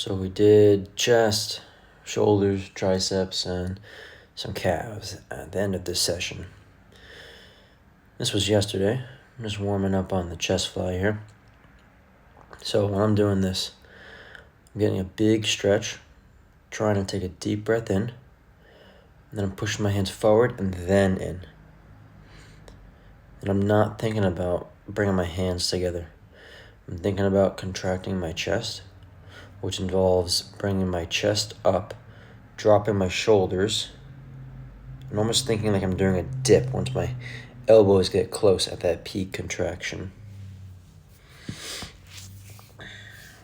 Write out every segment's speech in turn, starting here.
So we did chest, shoulders, triceps, and some calves at the end of this session. This was yesterday. I'm just warming up on the chest fly here. So when I'm doing this, I'm getting a big stretch, trying to take a deep breath in, and then I'm pushing my hands forward and then in. And I'm not thinking about bringing my hands together. I'm thinking about contracting my chest, which involves bringing my chest up, dropping my shoulders, and almost thinking like I'm doing a dip once my elbows get close at that peak contraction.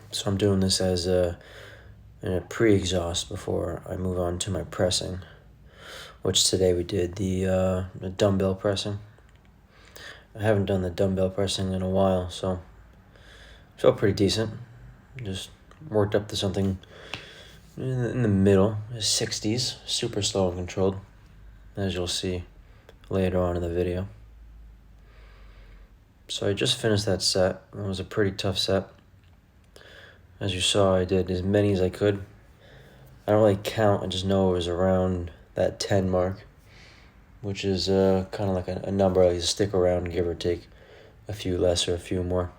So I'm doing this as a pre-exhaust before I move on to my pressing, which today we did the dumbbell pressing. I haven't done the dumbbell pressing in a while, so it felt pretty decent. Just worked up to something in the middle, 60s, super slow and controlled, as you'll see later on in the video. So I just finished that set. It was a pretty tough set. As you saw, I did as many as I could. I don't really count, I just know it was around that 10 mark, which is kind of like a number I stick around, give or take a few less or a few more.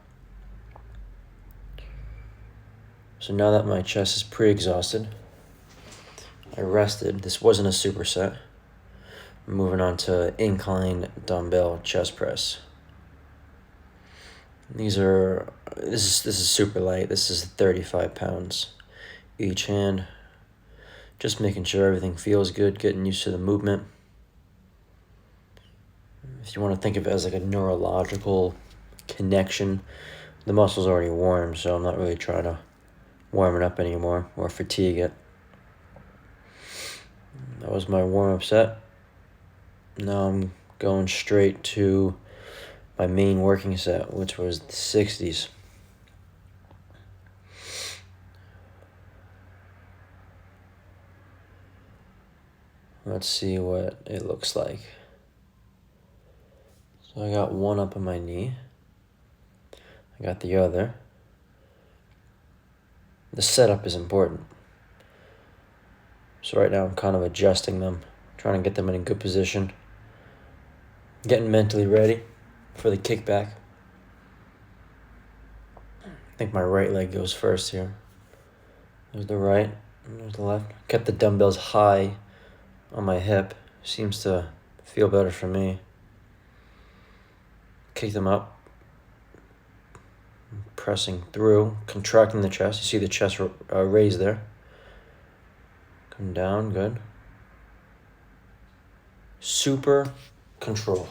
So now that my chest is pre-exhausted, I rested. This wasn't a superset. I'm moving on to incline dumbbell chest press. This is super light. This is 35 pounds each hand. Just making sure everything feels good, getting used to the movement. If you want to think of it as like a neurological connection, the muscle's already warm, so I'm not really trying to warm it up anymore or fatigue it. That was my warm-up set. Now I'm going straight to my main working set, which was the 60s. Let's see what it looks like. So I got one up on my knee. I got the other. The setup is important. So right now I'm kind of adjusting them, trying to get them in a good position. Getting mentally ready for the kickback. I think my right leg goes first here. There's the right, and there's the left. Kept the dumbbells high on my hip. Seems to feel better for me. Kick them up. Pressing through, contracting the chest. You see the chest raised there. Come down, good. Super control.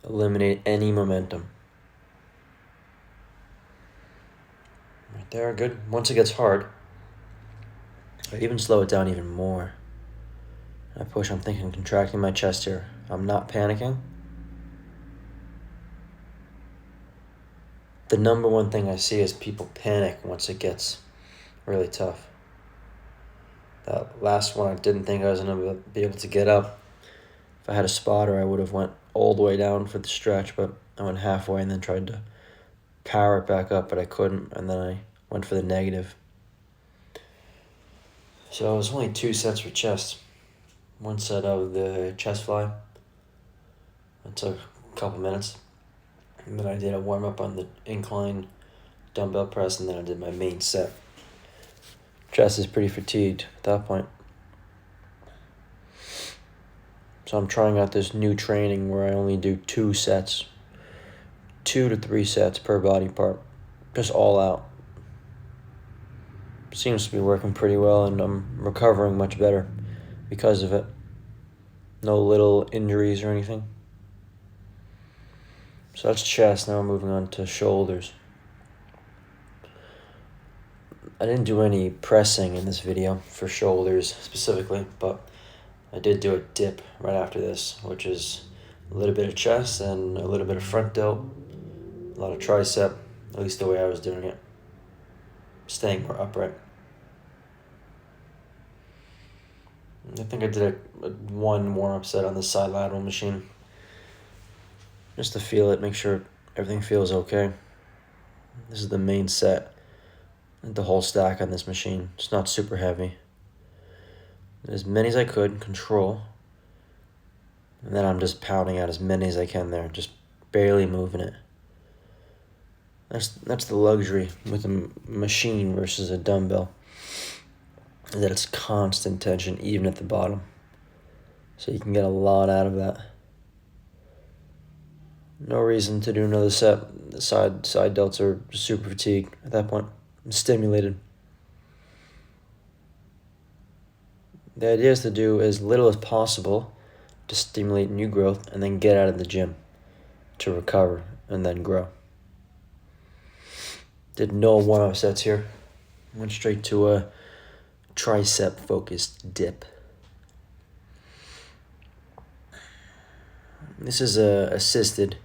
Eliminate any momentum. Right there, good. Once it gets hard, I even slow it down even more. I push, I'm thinking contracting my chest here. I'm not panicking. The number one thing I see is people panic once it gets really tough. That last one, I didn't think I was going to be able to get up. If I had a spotter, I would have went all the way down for the stretch, but I went halfway and then tried to power it back up, but I couldn't, and then I went for the negative. So it was only 2 sets for chest. 1 set of the chest fly. It took a couple minutes. And then I did a warm-up on the incline dumbbell press, and then I did my main set. Chest is pretty fatigued at that point. So I'm trying out this new training where I only do 2 sets. 2 to 3 sets per body part. Just all out. Seems to be working pretty well, and I'm recovering much better because of it. No little injuries or anything. So that's chest. Now we're moving on to shoulders. I didn't do any pressing in this video for shoulders specifically, but I did do a dip right after this, which is a little bit of chest and a little bit of front delt, a lot of tricep, at least the way I was doing it, staying more upright. I think I did a 1 warm-up set on the side lateral machine, just to feel it, make sure everything feels okay. This is the main set. the whole stack on this machine. It's not super heavy. As many as I could control, and then I'm just pounding out as many as I can there, just barely moving it. That's the luxury with a machine versus a dumbbell, is that it's constant tension even at the bottom, so you can get a lot out of that. No reason to do another set. The side delts are super fatigued at that point. I'm stimulated. The idea is to do as little as possible to stimulate new growth and then get out of the gym to recover and then grow. Did no warm-up sets here. Went straight to a tricep focused dip. This is a assisted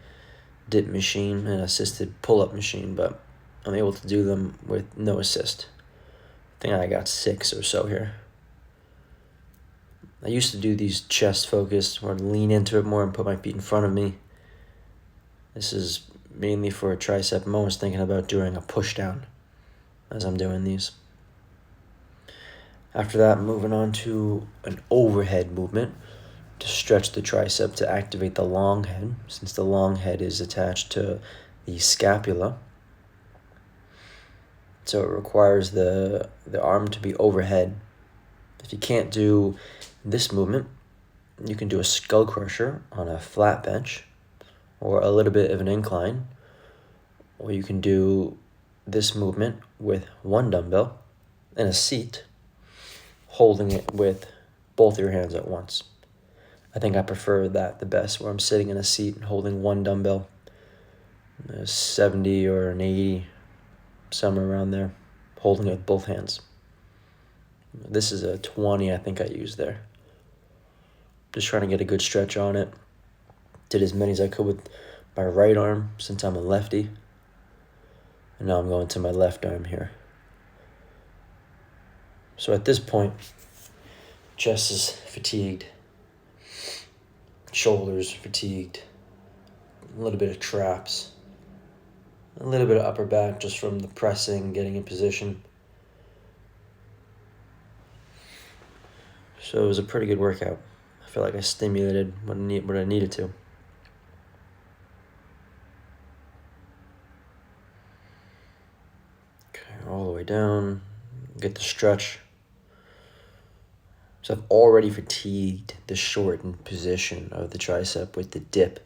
dip machine and assisted pull-up machine, but I'm able to do them with no assist. I think I got 6 or so here. I used to do these chest focused, where I'd lean into it more and put my feet in front of me. This is mainly for a tricep. I'm always thinking about doing a push down as I'm doing these. After that, moving on to an overhead movement to stretch the tricep to activate the long head, since the long head is attached to the scapula. So it requires the arm to be overhead. If you can't do this movement, you can do a skull crusher on a flat bench or a little bit of an incline, or you can do this movement with one dumbbell and a seat, holding it with both your hands at once. I think I prefer that the best, where I'm sitting in a seat and holding one dumbbell, a 70 or an 80, somewhere around there, holding it with both hands. This is a 20 I think I used there. Just trying to get a good stretch on it. Did as many as I could with my right arm, since I'm a lefty. And now I'm going to my left arm here. So at this point, chest is fatigued, shoulders fatigued, a little bit of traps, a little bit of upper back just from the pressing, getting in position. So it was a pretty good workout. I feel like I stimulated what I needed to. Okay, all the way down, get the stretch. So I've already fatigued the shortened position of the tricep with the dip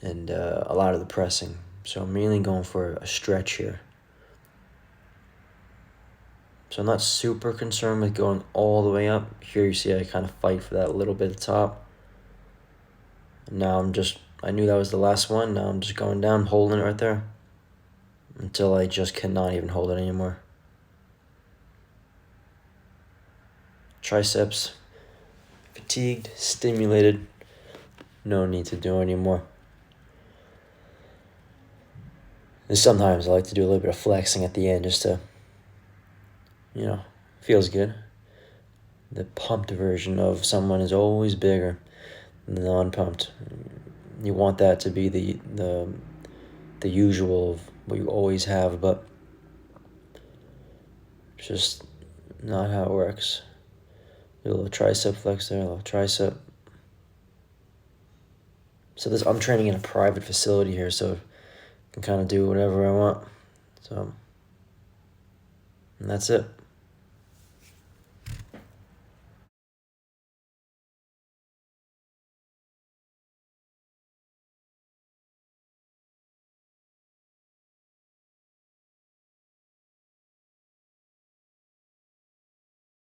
and a lot of the pressing. So I'm mainly going for a stretch here. So I'm not super concerned with going all the way up. Here you see I kind of fight for that little bit of top. And now I knew that was the last one. Now I'm just going down, holding it right there until I just cannot even hold it anymore. Triceps fatigued, stimulated, no need to do anymore. And sometimes I like to do a little bit of flexing at the end just to, feels good. The pumped version of someone is always bigger than the non-pumped. You want that to be the usual of what you always have, but it's just not how it works. Do a little tricep flex there, a little tricep. So I'm training in a private facility here, so I can kind of do whatever I want. So, and that's it.